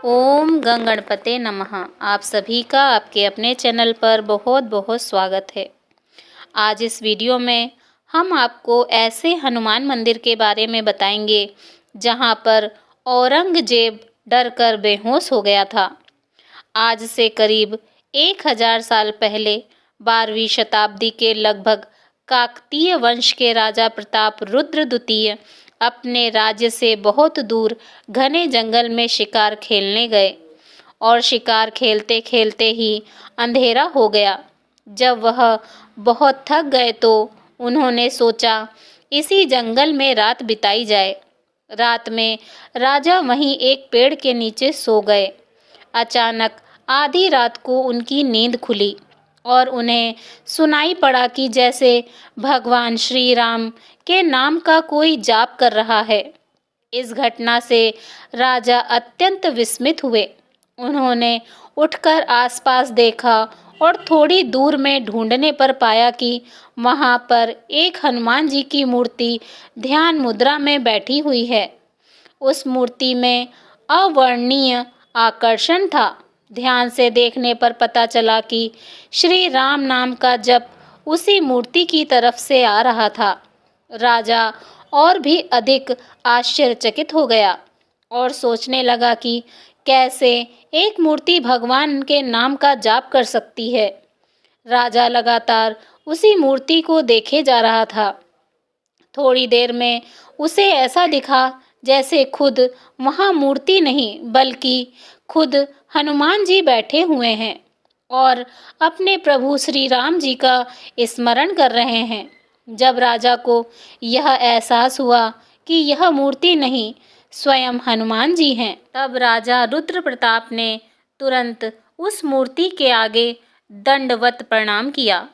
ओम गंग गणपते नमः। आप सभी का आपके अपने चैनल पर बहुत बहुत स्वागत है। आज इस वीडियो में हम आपको ऐसे हनुमान मंदिर के बारे में बताएंगे जहां पर औरंगजेब डर कर बेहोश हो गया था। आज से करीब 1000 साल पहले 12वीं शताब्दी के लगभग काकतीय वंश के राजा प्रताप रुद्र द्वितीय अपने राज्य से बहुत दूर घने जंगल में शिकार खेलने गए और शिकार खेलते खेलते ही अंधेरा हो गया। जब वह बहुत थक गए तो उन्होंने सोचा इसी जंगल में रात बिताई जाए। रात में राजा वहीं एक पेड़ के नीचे सो गए। अचानक आधी रात को उनकी नींद खुली और उन्हें सुनाई पड़ा कि जैसे भगवान श्री राम के नाम का कोई जाप कर रहा है। इस घटना से राजा अत्यंत विस्मित हुए। उन्होंने उठकर आसपास देखा और थोड़ी दूर में ढूंढने पर पाया कि वहां पर एक हनुमान जी की मूर्ति ध्यान मुद्रा में बैठी हुई है। उस मूर्ति में अवर्णनीय आकर्षण था। ध्यान से देखने पर पता चला कि श्री राम नाम का जप उसी मूर्ति की तरफ से आ रहा था। राजा और भी अधिक आश्चर्यचकित हो गया और सोचने लगा कि कैसे एक मूर्ति भगवान के नाम का जाप कर सकती है। राजा लगातार उसी मूर्ति को देखे जा रहा था। थोड़ी देर में उसे ऐसा दिखा जैसे खुद वहाँ मूर्ति नहीं बल्कि खुद हनुमान जी बैठे हुए हैं और अपने प्रभु श्री राम जी का स्मरण कर रहे हैं। जब राजा को यह एहसास हुआ कि यह मूर्ति नहीं स्वयं हनुमान जी हैं, तब राजा रुद्र प्रताप ने तुरंत उस मूर्ति के आगे दंडवत प्रणाम किया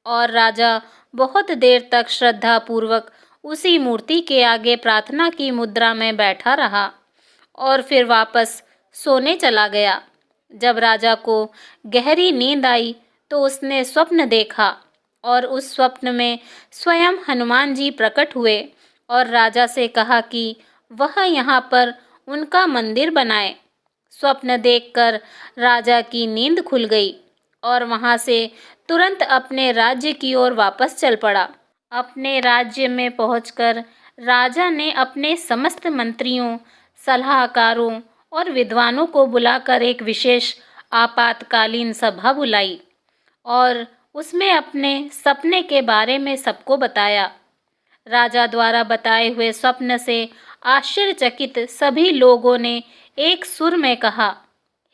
और राजा बहुत देर तक श्रद्धा पूर्वक उसी मूर्ति के आगे प्रार्थना की मुद्रा में बैठा रहा और फिर वापस सोने चला गया। जब राजा को गहरी नींद आई तो उसने स्वप्न देखा और उस स्वप्न में स्वयं हनुमान जी प्रकट हुए और राजा से कहा कि वह यहाँ पर उनका मंदिर बनाए। स्वप्न देखकर राजा की नींद खुल गई और वहाँ से तुरंत अपने राज्य की ओर वापस चल पड़ा। अपने राज्य में पहुंचकर राजा ने अपने समस्त मंत्रियों, सलाहकारों और विद्वानों को बुलाकर एक विशेष आपातकालीन सभा बुलाई और उसमें अपने सपने के बारे में सबको बताया। राजा द्वारा बताए हुए स्वप्न से आश्चर्यचकित सभी लोगों ने एक सुर में कहा,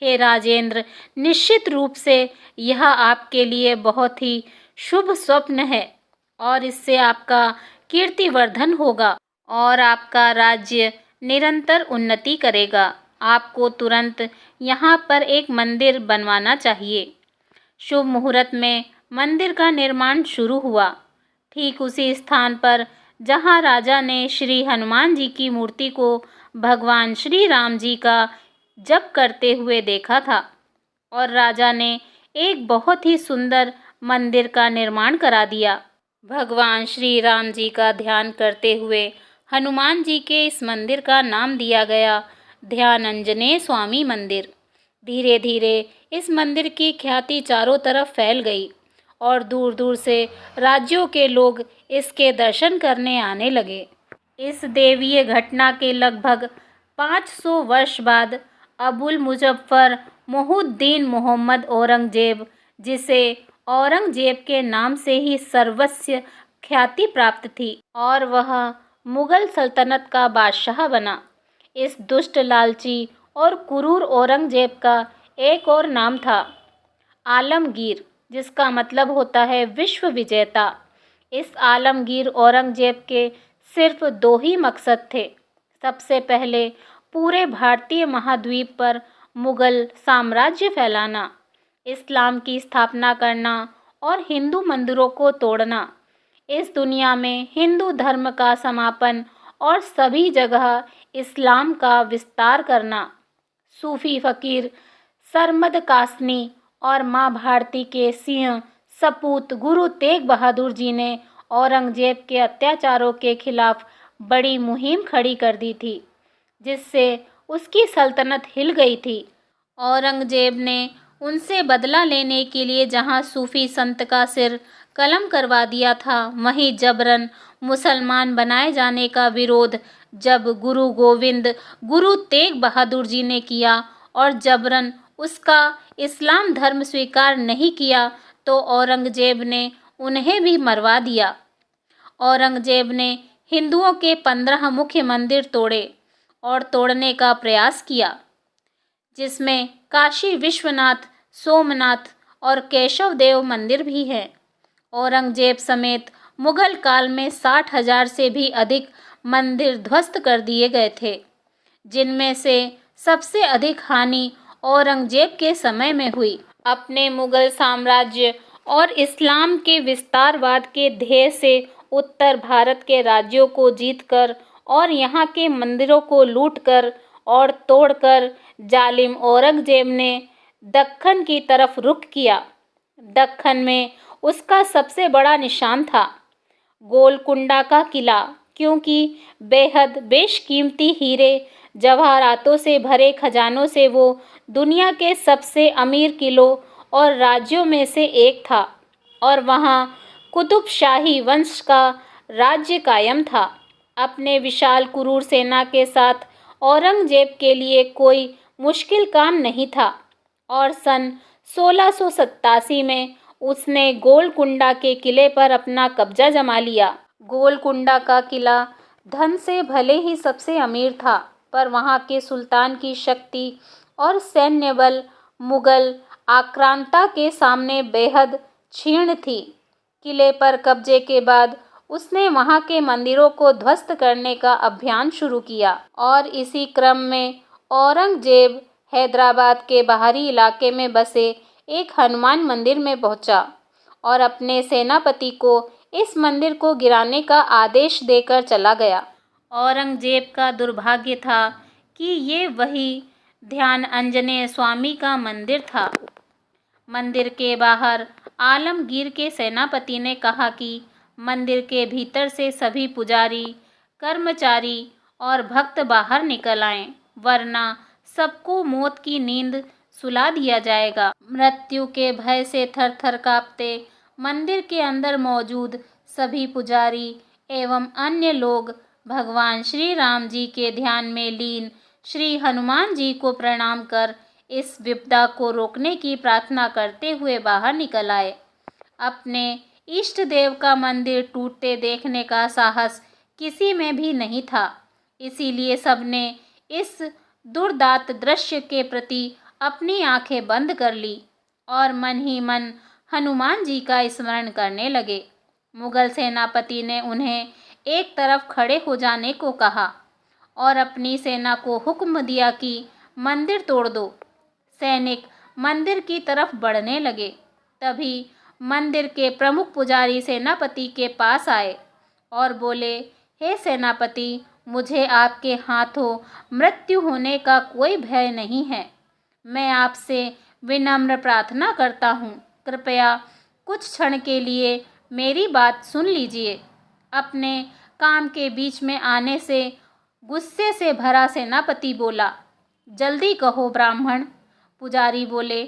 हे राजेंद्र, निश्चित रूप से यह आपके लिए बहुत ही शुभ स्वप्न है और इससे आपका कीर्तिवर्धन होगा और आपका राज्य निरंतर उन्नति करेगा। आपको तुरंत यहाँ पर एक मंदिर बनवाना चाहिए। शुभ मुहूर्त में मंदिर का निर्माण शुरू हुआ। ठीक उसी स्थान पर जहाँ राजा ने श्री हनुमान जी की मूर्ति को भगवान श्री राम जी का जप करते हुए देखा था और राजा ने एक बहुत ही सुंदर मंदिर का निर्माण करा दिया। भगवान श्री राम जी का ध्यान करते हुए हनुमान जी के इस मंदिर का नाम दिया गया ध्यानांजनेय स्वामी मंदिर। धीरे धीरे इस मंदिर की ख्याति चारों तरफ फैल गई और दूर दूर से राज्यों के लोग इसके दर्शन करने आने लगे। इस देवीय घटना के लगभग 500 वर्ष बाद अबुल मुजफ्फर मोहुद्दीन मोहम्मद औरंगजेब, जिसे औरंगजेब के नाम से ही सर्वस्व ख्याति प्राप्त थी और वह मुगल सल्तनत का बादशाह बना। इस दुष्ट, लालची और क्रूर औरंगजेब का एक और नाम था आलमगीर, जिसका मतलब होता है विश्व विजेता। इस आलमगीर औरंगजेब के सिर्फ 2 ही मकसद थे। सबसे पहले पूरे भारतीय महाद्वीप पर मुगल साम्राज्य फैलाना, इस्लाम की स्थापना करना और हिंदू मंदिरों को तोड़ना, इस दुनिया में हिंदू धर्म का समापन और सभी जगह इस्लाम का विस्तार करना। सूफी फकीर सरमद कासनी और माँ भारती के सिंह सपूत गुरु तेग बहादुर जी ने औरंगजेब के अत्याचारों के खिलाफ बड़ी मुहिम खड़ी कर दी थी, जिससे उसकी सल्तनत हिल गई थी। औरंगजेब ने उनसे बदला लेने के लिए जहां सूफी संत का सिर कलम करवा दिया था, वहीं जबरन मुसलमान बनाए जाने का विरोध जब गुरु गोविंद, गुरु तेग बहादुर जी ने किया और जबरन उसका इस्लाम धर्म स्वीकार नहीं किया, तो औरंगजेब ने उन्हें भी मरवा दिया। औरंगजेब ने हिंदुओं के 15 मुख्य मंदिर तोड़े और तोड़ने का प्रयास किया, जिसमें काशी विश्वनाथ, सोमनाथ और केशव देव मंदिर भी हैं। औरंगजेब समेत मुगल काल में 60,000 से भी अधिक मंदिर ध्वस्त कर दिए गए थे, जिनमें से सबसे अधिक हानि औरंगजेब के समय में हुई। अपने मुगल साम्राज्य और इस्लाम के विस्तारवाद के ध्येय से उत्तर भारत के राज्यों को जीतकर और यहाँ के मंदिरों को लूटकर और तोड़कर जालिम औरंगजेब ने दक्कन की तरफ रुख किया। दक्कन में उसका सबसे बड़ा निशान था गोलकुंडा का किला, क्योंकि बेहद बेशकीमती हीरे जवाहरातों से भरे खजानों से वो दुनिया के सबसे अमीर किलों और राज्यों में से एक था और वहाँ कुतुब शाही वंश का राज्य कायम था। अपने विशाल क्रूर सेना के साथ औरंगजेब के लिए कोई मुश्किल काम नहीं था और सन 1687 में उसने गोलकुंडा के किले पर अपना कब्जा जमा लिया। गोलकुंडा का किला धन से भले ही सबसे अमीर था, पर वहाँ के सुल्तान की शक्ति और सैन्य बल मुगल आक्रांता के सामने बेहद क्षीण थी। किले पर कब्जे के बाद उसने वहाँ के मंदिरों को ध्वस्त करने का अभियान शुरू किया और इसी क्रम में औरंगजेब हैदराबाद के बाहरी इलाके में बसे एक हनुमान मंदिर में पहुंचा और अपने सेनापति को इस मंदिर को गिराने का आदेश देकर चला गया। औरंगजेब का दुर्भाग्य था कि ये वही ध्यान अंजनेय स्वामी का मंदिर था। मंदिर के बाहर आलमगीर के सेनापति ने कहा कि मंदिर के भीतर से सभी पुजारी, कर्मचारी और भक्त बाहर निकल आएं, वरना सबको मौत की नींद सुला दिया जाएगा। मृत्यु के भय से थर-थर कांपते मंदिर के अंदर मौजूद सभी पुजारी एवं अन्य लोग भगवान श्री राम जी के ध्यान में लीन श्री हनुमान जी को प्रणाम कर इस विपदा को रोकने की प्रार्थना करते हुए बाहर निकल आए। अपने इष्ट देव का मंदिर टूटते देखने का साहस किसी में भी नहीं था, इसीलिए सबने इस दुर्दांत दृश्य के प्रति अपनी आंखें बंद कर ली और मन ही मन हनुमान जी का स्मरण करने लगे। मुगल सेनापति ने उन्हें एक तरफ खड़े हो जाने को कहा और अपनी सेना को हुक्म दिया कि मंदिर तोड़ दो। सैनिक मंदिर की तरफ बढ़ने लगे। तभी मंदिर के प्रमुख पुजारी सेनापति के पास आए और बोले, हे सेनापति, मुझे आपके हाथों मृत्यु होने का कोई भय नहीं है। मैं आपसे विनम्र प्रार्थना करता हूँ, कृपया कुछ क्षण के लिए मेरी बात सुन लीजिए। अपने काम के बीच में आने से गुस्से से भरा सेनापति बोला, जल्दी कहो ब्राह्मण। पुजारी बोले,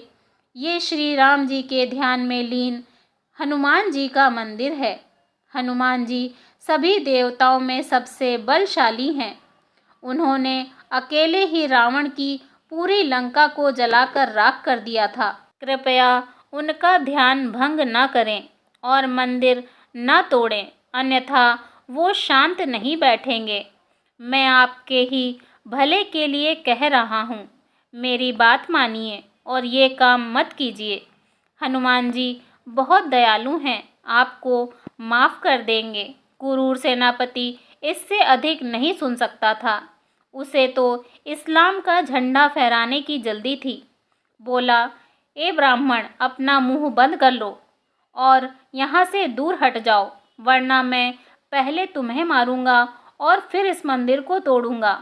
ये श्री राम जी के ध्यान में लीन हनुमान जी का मंदिर है। हनुमान जी सभी देवताओं में सबसे बलशाली हैं। उन्होंने अकेले ही रावण की पूरी लंका को जलाकर राख कर दिया था। कृपया उनका ध्यान भंग न करें और मंदिर न तोड़ें, अन्यथा वो शांत नहीं बैठेंगे। मैं आपके ही भले के लिए कह रहा हूँ, मेरी बात मानिए और ये काम मत कीजिए। हनुमान जी बहुत दयालु हैं, आपको माफ़ कर देंगे। क्रूर सेनापति इससे अधिक नहीं सुन सकता था। उसे तो इस्लाम का झंडा फहराने की जल्दी थी। बोला, ए ब्राह्मण, अपना मुंह बंद कर लो और यहाँ से दूर हट जाओ, वरना मैं पहले तुम्हें मारूंगा और फिर इस मंदिर को तोड़ूंगा।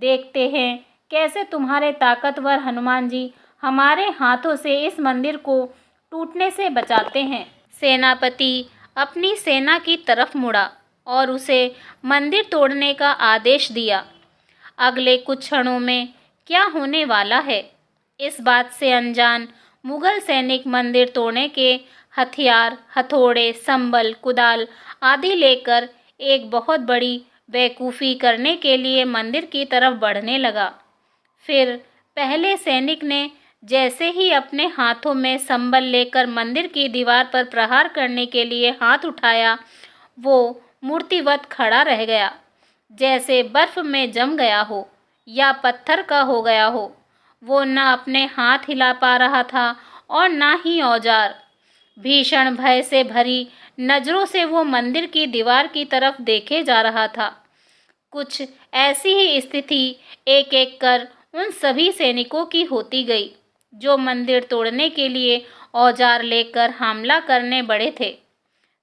देखते हैं कैसे तुम्हारे ताकतवर हनुमान जी हमारे हाथों से इस मंदिर को टूटने से बचाते हैं। सेनापति अपनी सेना की तरफ मुड़ा और उसे मंदिर तोड़ने का आदेश दिया। अगले कुछ क्षणों में क्या होने वाला है, इस बात से अनजान मुगल सैनिक मंदिर तोड़ने के हथियार, हथौड़े, संबल, कुदाल आदि लेकर एक बहुत बड़ी बेवकूफ़ी करने के लिए मंदिर की तरफ बढ़ने लगा। फिर पहले सैनिक ने जैसे ही अपने हाथों में संबल लेकर मंदिर की दीवार पर प्रहार करने के लिए हाथ उठाया, वो मूर्तिवत खड़ा रह गया, जैसे बर्फ में जम गया हो या पत्थर का हो गया हो। वो न अपने हाथ हिला पा रहा था और न ही औजार। भीषण भय से भरी नज़रों से वो मंदिर की दीवार की तरफ देखे जा रहा था। कुछ ऐसी ही स्थिति एक एक कर उन सभी सैनिकों की होती गई जो मंदिर तोड़ने के लिए औजार लेकर हमला करने बड़े थे।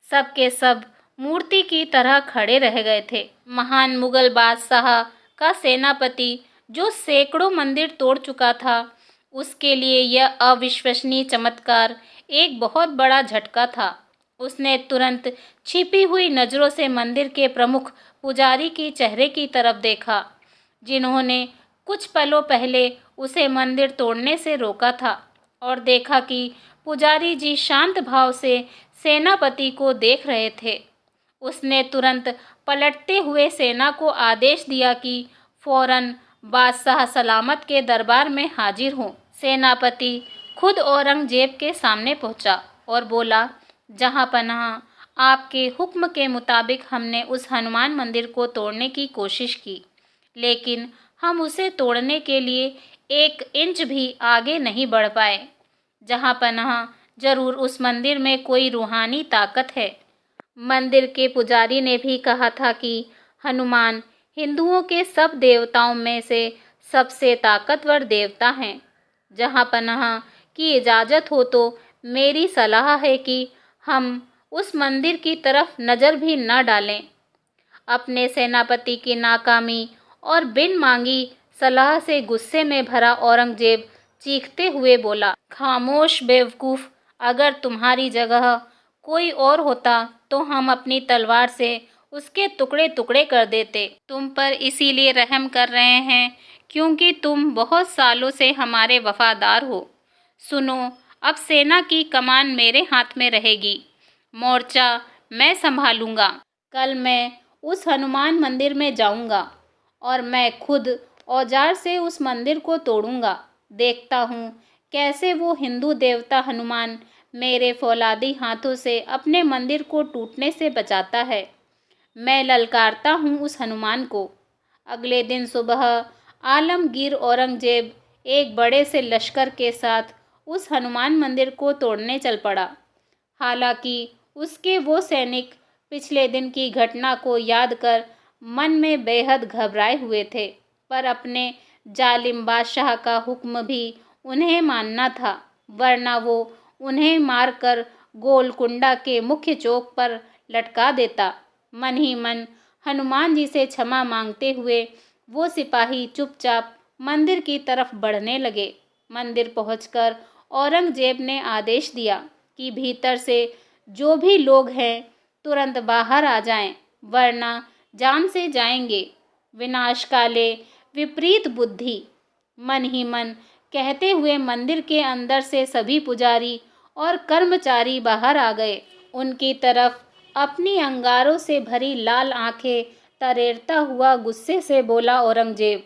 सब के सब मूर्ति की तरह खड़े रह गए थे। महान मुगल बादशाह का सेनापति जो सैकड़ों मंदिर तोड़ चुका था, उसके लिए यह अविश्वसनीय चमत्कार एक बहुत बड़ा झटका था। उसने तुरंत छिपी हुई नज़रों से मंदिर के प्रमुख पुजारी के चेहरे की तरफ देखा, जिन्होंने कुछ पलों पहले उसे मंदिर तोड़ने से रोका था, और देखा कि पुजारी जी शांत भाव से सेनापति को देख रहे थे। उसने तुरंत पलटते हुए सेना को आदेश दिया कि फौरन बादशाह सलामत के दरबार में हाजिर हों। सेनापति खुद औरंगजेब के सामने पहुंचा और बोला, जहां पनाह, आपके हुक्म के मुताबिक हमने उस हनुमान मंदिर को तोड़ने की कोशिश की, लेकिन हम उसे तोड़ने के लिए 1 इंच भी आगे नहीं बढ़ पाए। जहां पनाह, जरूर उस मंदिर में कोई रूहानी ताकत है। मंदिर के पुजारी ने भी कहा था कि हनुमान हिंदुओं के सब देवताओं में से सबसे ताकतवर देवता हैं। जहां पनाह की इजाज़त हो तो मेरी सलाह है कि हम उस मंदिर की तरफ नज़र भी न डालें। अपने सेनापति की नाकामी और बिन मांगी सलाह से गुस्से में भरा औरंगजेब चीखते हुए बोला, खामोश बेवकूफ़, अगर तुम्हारी जगह कोई और होता तो हम अपनी तलवार से उसके टुकड़े टुकड़े कर देते। तुम पर इसीलिए रहम कर रहे हैं क्योंकि तुम बहुत सालों से हमारे वफादार हो। सुनो, अब सेना की कमान मेरे हाथ में रहेगी। मोर्चा मैं संभालूंगा। कल मैं उस हनुमान मंदिर में जाऊंगा और मैं खुद औजार से उस मंदिर को तोड़ूंगा। देखता हूँ कैसे वो हिंदू देवता हनुमान मेरे फौलादी हाथों से अपने मंदिर को टूटने से बचाता है। मैं ललकारता हूँ उस हनुमान को। अगले दिन सुबह आलमगीर औरंगजेब एक बड़े से लश्कर के साथ उस हनुमान मंदिर को तोड़ने चल पड़ा। हालांकि उसके वो सैनिक पिछले दिन की घटना को याद कर मन में बेहद घबराए हुए थे, पर अपने जालिम बादशाह का हुक्म भी उन्हें मानना था, वरना वो उन्हें मारकर गोलकुंडा के मुख्य चौक पर लटका देता। मन ही मन हनुमान जी से क्षमा मांगते हुए वो सिपाही चुपचाप मंदिर की तरफ बढ़ने लगे। मंदिर पहुंचकर औरंगजेब ने आदेश दिया कि भीतर से जो भी लोग हैं तुरंत बाहर आ जाएं, वरना जान से जाएंगे। विनाश काले विपरीत बुद्धि, मन ही मन कहते हुए मंदिर के अंदर से सभी पुजारी और कर्मचारी बाहर आ गए। उनकी तरफ अपनी अंगारों से भरी लाल आंखें तरेरता हुआ गुस्से से बोला औरंगजेब,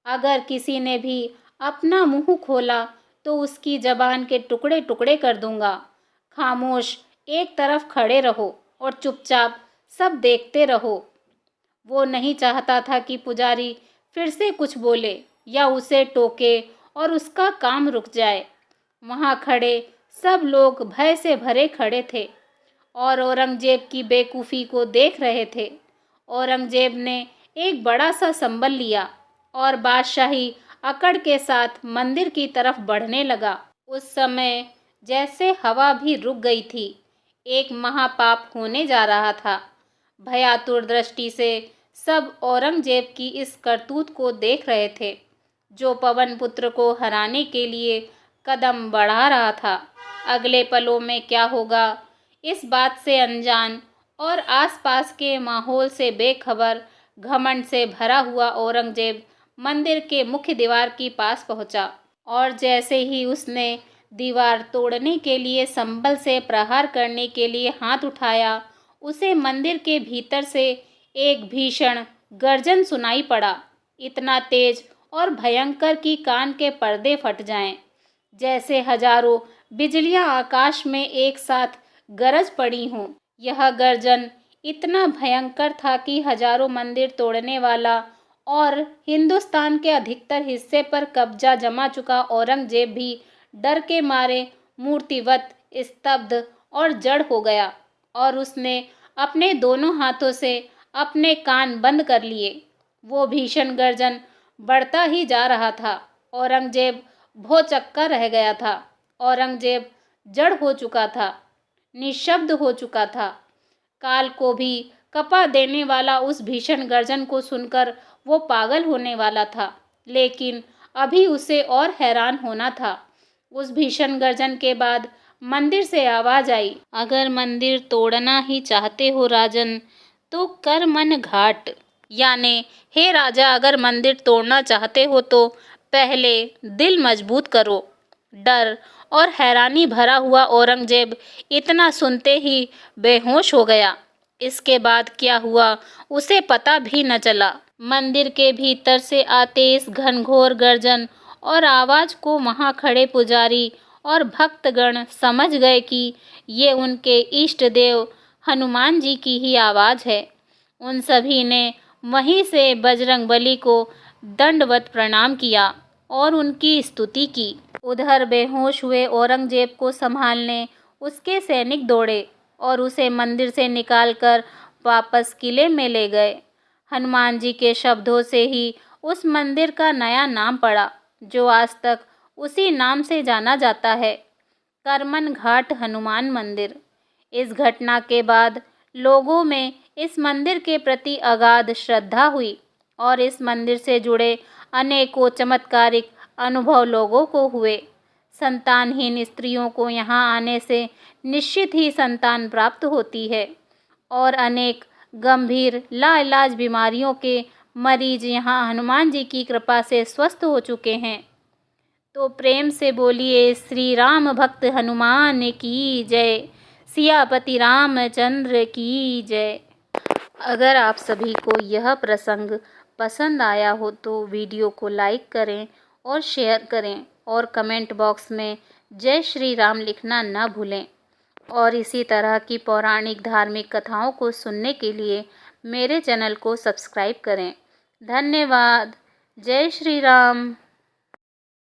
अगर किसी ने भी अपना मुंह खोला तो उसकी जबान के टुकड़े टुकड़े कर दूंगा। खामोश एक तरफ खड़े रहो और चुपचाप सब देखते रहो। वो नहीं चाहता था कि पुजारी फिर से कुछ बोले या उसे टोके और उसका काम रुक जाए। वहाँ खड़े सब लोग भय से भरे खड़े थे और औरंगजेब की बेवकूफ़ी को देख रहे थे। औरंगजेब ने एक बड़ा सा संबल लिया और बादशाही अकड़ के साथ मंदिर की तरफ बढ़ने लगा। उस समय जैसे हवा भी रुक गई थी। एक महापाप होने जा रहा था। भयातुर दृष्टि से सब औरंगजेब की इस करतूत को देख रहे थे, जो पवन पुत्र को हराने के लिए कदम बढ़ा रहा था। अगले पलों में क्या होगा, इस बात से अनजान और आसपास के माहौल से बेखबर घमंड से भरा हुआ औरंगजेब मंदिर के मुख्य द्वार के पास पहुंचा और जैसे ही उसने दीवार तोड़ने के लिए संबल से प्रहार करने के लिए हाथ उठाया, उसे मंदिर के भीतर से एक भीषण गर्जन सुनाई पड़ा, इतना तेज और भयंकर कि कान के पर्दे फट जाएं। जैसे हजारों बिजलियां आकाश में एक साथ गरज पड़ी हों। यह गर्जन इतना भयंकर था कि हजारों मंदिर तोड़ने वाला और हिंदुस्तान के अधिकतर हिस्से पर कब्जा जमा चुका औरंगजेब भी डर के मारे मूर्तिवत स्तब्ध और जड़ हो गया और उसने अपने दोनों हाथों से अपने कान बंद कर लिए। वो भीषण गर्जन बढ़ता ही जा रहा था। औरंगजेब भौचक्का रह गया था। औरंगजेब जड़ हो चुका था, निशब्द हो चुका था। काल को भी कपा देने वाला उस भीषण गर्जन को सुनकर वो पागल होने वाला था, लेकिन अभी उसे और हैरान होना था। उस भीषण गर्जन के बाद मंदिर से आवाज आई, अगर मंदिर तोड़ना ही चाहते हो राजन, तो कर मन घाट। यानी हे राजा, अगर मंदिर तोड़ना चाहते हो तो पहले दिल मजबूत करो। डर और हैरानी भरा हुआ औरंगजेब इतना सुनते ही बेहोश हो गया। इसके बाद क्या हुआ उसे पता भी न चला। मंदिर के भीतर से आते इस घनघोर गर्जन और आवाज को वहां खड़े पुजारी और भक्तगण समझ गए कि ये उनके इष्ट देव हनुमान जी की ही आवाज है। उन सभी ने वहीं से बजरंगबली को दंडवत प्रणाम किया और उनकी स्तुति की। उधर बेहोश हुए औरंगजेब को संभालने उसके सैनिक दौड़े और उसे मंदिर से निकालकर वापस किले में ले गए। हनुमान जी के शब्दों से ही उस मंदिर का नया नाम पड़ा, जो आज तक उसी नाम से जाना जाता है, करमन घाट हनुमान मंदिर। इस घटना के बाद लोगों में इस मंदिर के प्रति अगाध श्रद्धा हुई और इस मंदिर से जुड़े अनेकों चमत्कारिक अनुभव लोगों को हुए। संतानहीन स्त्रियों को यहाँ आने से निश्चित ही संतान प्राप्त होती है और अनेक गंभीर लाइलाज बीमारियों के मरीज यहाँ हनुमान जी की कृपा से स्वस्थ हो चुके हैं। तो प्रेम से बोलिए श्री राम भक्त हनुमान की जय, सियापति रामचंद्र की जय। अगर आप सभी को यह प्रसंग पसंद आया हो तो वीडियो को लाइक करें और शेयर करें और कमेंट बॉक्स में जय श्री राम लिखना न भूलें। और इसी तरह की पौराणिक धार्मिक कथाओं को सुनने के लिए मेरे चैनल को सब्सक्राइब करें। धन्यवाद। जय श्री राम।